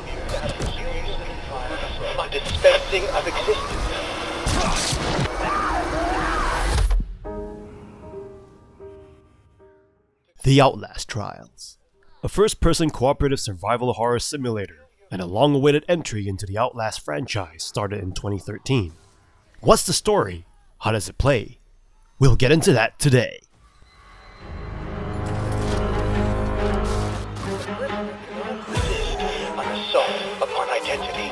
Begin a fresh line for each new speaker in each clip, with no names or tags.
failures as seriously defined on dispensing of existence.
The Outlast Trials, a first-person cooperative survival horror simulator, and a long-awaited entry into the Outlast franchise started in 2013. What's the story? How does it play? We'll get into that today.
An assault upon identity.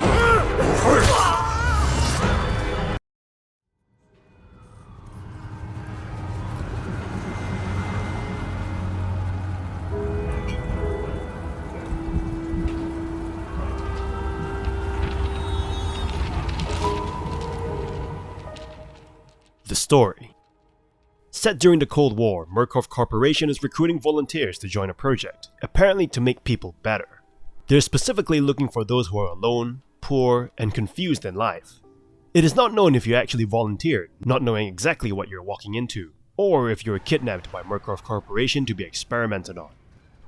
The story. Set during the Cold War, Murkoff Corporation is recruiting volunteers to join a project, apparently to make people better. They're specifically looking for those who are alone, poor, and confused in life. It is not known if you actually volunteered, not knowing exactly what you're walking into, or if you were kidnapped by Murkoff Corporation to be experimented on.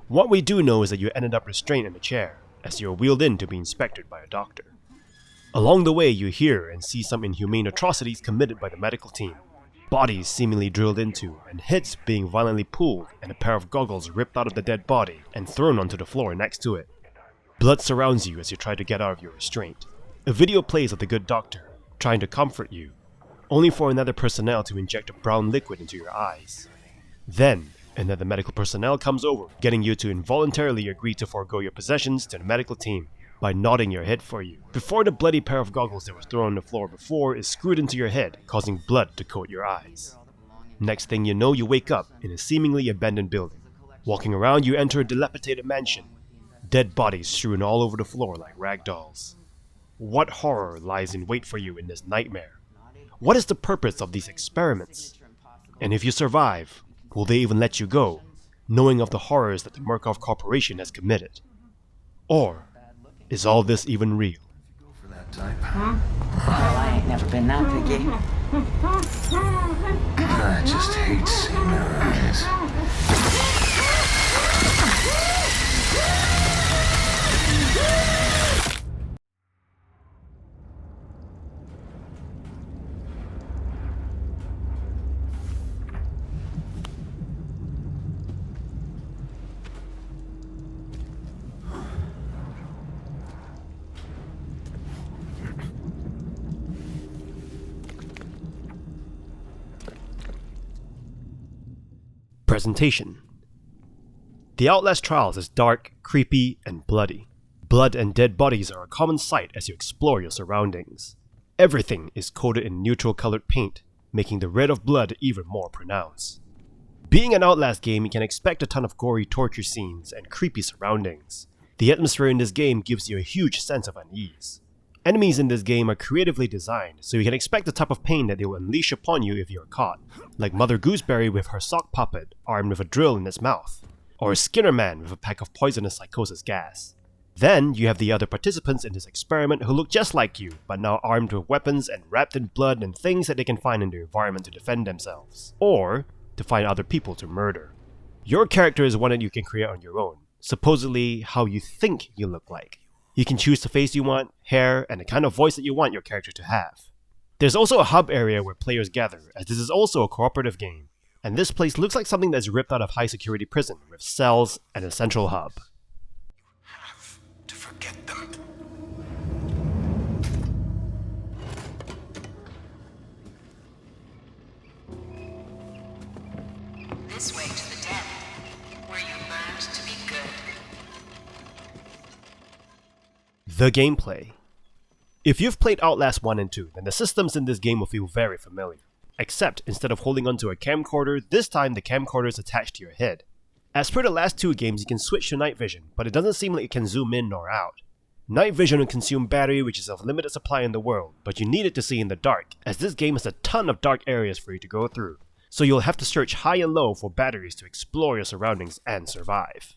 What we do know is that you ended up restrained in a chair, as you were wheeled in to be inspected by a doctor. Along the way, you hear and see some inhumane atrocities committed by the medical team. Bodies seemingly drilled into, and heads being violently pulled, and a pair of goggles ripped out of the dead body and thrown onto the floor next to it. Blood surrounds you as you try to get out of your restraint. A video plays of the good doctor, trying to comfort you, only for another personnel to inject a brown liquid into your eyes. Then, another medical personnel comes over, getting you to involuntarily agree to forego your possessions to the medical team by nodding your head for you, before the bloody pair of goggles that was thrown on the floor before is screwed into your head, causing blood to coat your eyes. Next thing you know, you wake up in a seemingly abandoned building. Walking around, you enter a dilapidated mansion. Dead bodies strewn all over the floor like rag dolls. What horror lies in wait for you in this nightmare? What is the purpose of these experiments? And if you survive, will they even let you go, knowing of the horrors that the Murkoff Corporation has committed? Or is all this even real?
For that type.
Well, I ain't never been that picky.
I just hate seeing their eyes.
Presentation. The Outlast Trials is dark, creepy, and bloody. Blood and dead bodies are a common sight as you explore your surroundings. Everything is coated in neutral colored paint, making the red of blood even more pronounced. Being an Outlast game, you can expect a ton of gory torture scenes and creepy surroundings. The atmosphere in this game gives you a huge sense of unease. Enemies in this game are creatively designed, so you can expect the type of pain that they will unleash upon you if you are caught, like Mother Gooseberry with her sock puppet armed with a drill in its mouth, or Skinner Man with a pack of poisonous psychosis gas. Then you have the other participants in this experiment who look just like you, but now armed with weapons and wrapped in blood and things that they can find in the environment to defend themselves, or to find other people to murder. Your character is one that you can create on your own, supposedly how you think you look like. You can choose the face you want, hair, and the kind of voice that you want your character to have. There's also a hub area where players gather, as this is also a cooperative game, and this place looks like something that's ripped out of high security prison with cells and a central hub.
Have to forget them.
This way to the den, where you learned to be good.
The gameplay. If you've played Outlast 1 and 2, then the systems in this game will feel very familiar. Except, instead of holding onto a camcorder, this time the camcorder is attached to your head. As per the last two games, you can switch to night vision, but it doesn't seem like it can zoom in nor out. Night vision will consume battery, which is of limited supply in the world, but you need it to see in the dark, as this game has a ton of dark areas for you to go through, so you'll have to search high and low for batteries to explore your surroundings and survive.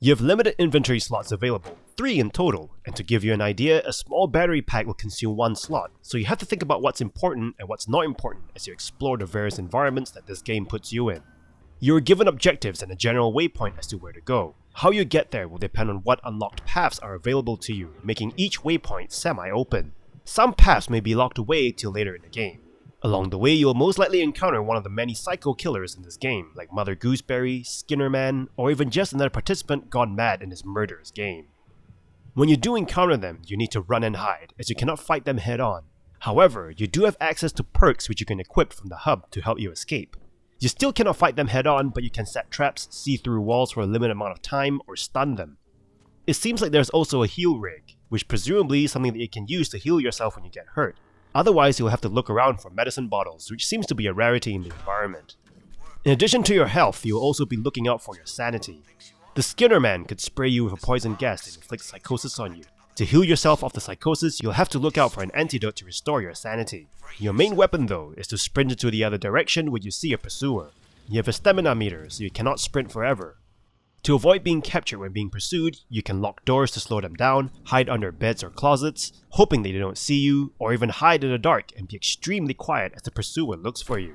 You have limited inventory slots available, 3 in total, and to give you an idea, a small battery pack will consume 1 slot, so you have to think about what's important and what's not important as you explore the various environments that this game puts you in. You are given objectives and a general waypoint as to where to go, How you get there will depend on what unlocked paths are available to you, making each waypoint semi-open. Some paths may be locked away till later in the game. Along the way, you'll most likely encounter one of the many psycho killers in this game, like Mother Gooseberry, Skinner Man, or even just another participant gone mad in this murderous game. When you do encounter them, you need to run and hide, as you cannot fight them head on. However, you do have access to perks which you can equip from the hub to help you escape. You still cannot fight them head on, but you can set traps, see through walls for a limited amount of time, or stun them. It seems like there's also a heal rig, which presumably is something that you can use to heal yourself when you get hurt. Otherwise, you'll have to look around for medicine bottles, which seems to be a rarity in the environment. In addition to your health, you'll also be looking out for your sanity. The Skinner Man could spray you with a poison gas that inflicts psychosis on you. To heal yourself off the psychosis, you'll have to look out for an antidote to restore your sanity. Your main weapon though is to sprint into the other direction when you see a pursuer. You have a stamina meter, so you cannot sprint forever. To avoid being captured when being pursued, you can lock doors to slow them down, hide under beds or closets, hoping they don't see you, or even hide in the dark and be extremely quiet as the pursuer looks for you.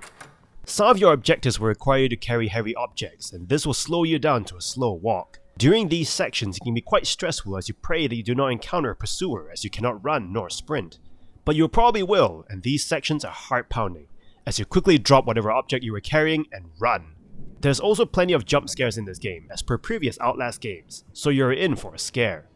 Some of your objectives will require you to carry heavy objects, and this will slow you down to a slow walk. During these sections, it can be quite stressful as you pray that you do not encounter a pursuer, as you cannot run nor sprint. But you probably will, and these sections are heart-pounding, as you quickly drop whatever object you were carrying and run. There's also plenty of jump scares in this game, as per previous Outlast games, so you're in for a scare.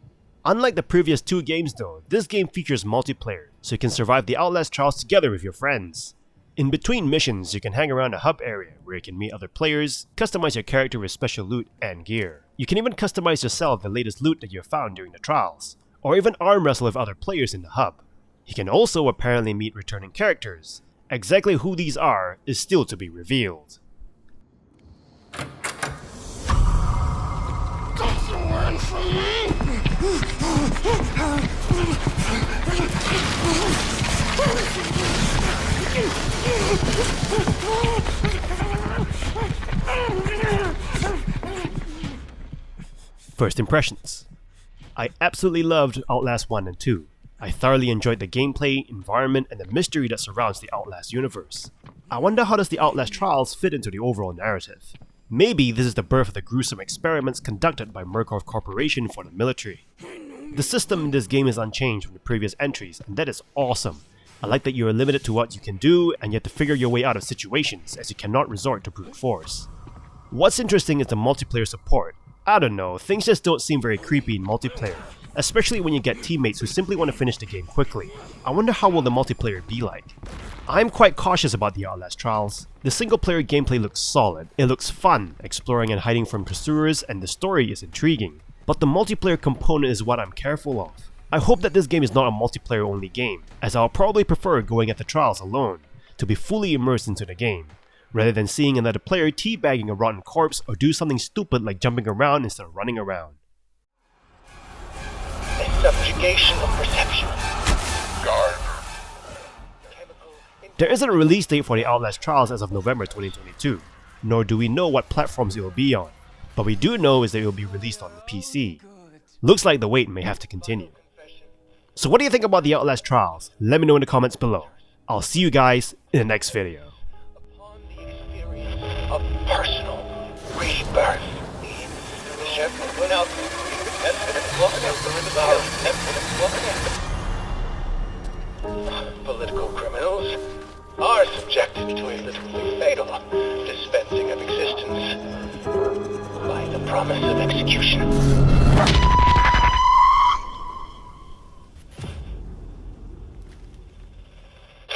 Unlike the previous two games though, this game features multiplayer, so you can survive the Outlast trials together with your friends. In between missions, you can hang around a hub area where you can meet other players, customize your character with special loot and gear. You can even customize yourself the latest loot that you found during the trials, or even arm wrestle with other players in the hub. You can also apparently meet returning characters. Exactly who these are is still to be revealed. First impressions. I absolutely loved Outlast 1 and 2. I thoroughly enjoyed the gameplay, environment, and the mystery that surrounds the Outlast universe. I wonder how does the Outlast trials fit into the overall narrative. Maybe this is the birth of the gruesome experiments conducted by Murkoff Corporation for the military. The system in this game is unchanged from the previous entries, and that is awesome. I like that you are limited to what you can do, and you have to figure your way out of situations, as you cannot resort to brute force. What's interesting is the multiplayer support. I don't know, things just don't seem very creepy in multiplayer, especially when you get teammates who simply want to finish the game quickly. I wonder how will the multiplayer be like. I'm quite cautious about the Outlast trials. The single player gameplay looks solid, it looks fun, exploring and hiding from pursuers, and the story is intriguing. But the multiplayer component is what I'm careful of. I hope that this game is not a multiplayer only game, as I'll probably prefer going at the trials alone, to be fully immersed into the game, rather than seeing another player teabagging a rotten corpse or do something stupid like jumping around instead of running around.
A subjugation of perception.
There isn't a release date for the Outlast trials as of November 2022, nor do we know what platforms it will be on, but we do know is that it will be released on the PC. Looks like the wait may have to continue. So what do you think about the Outlast trials? Let me know in the comments below. I'll see you guys in the next video.
Upon the experience of personal rebirth. Political criminals are subjected to a literally fatal dispensing of existence by the promise of execution.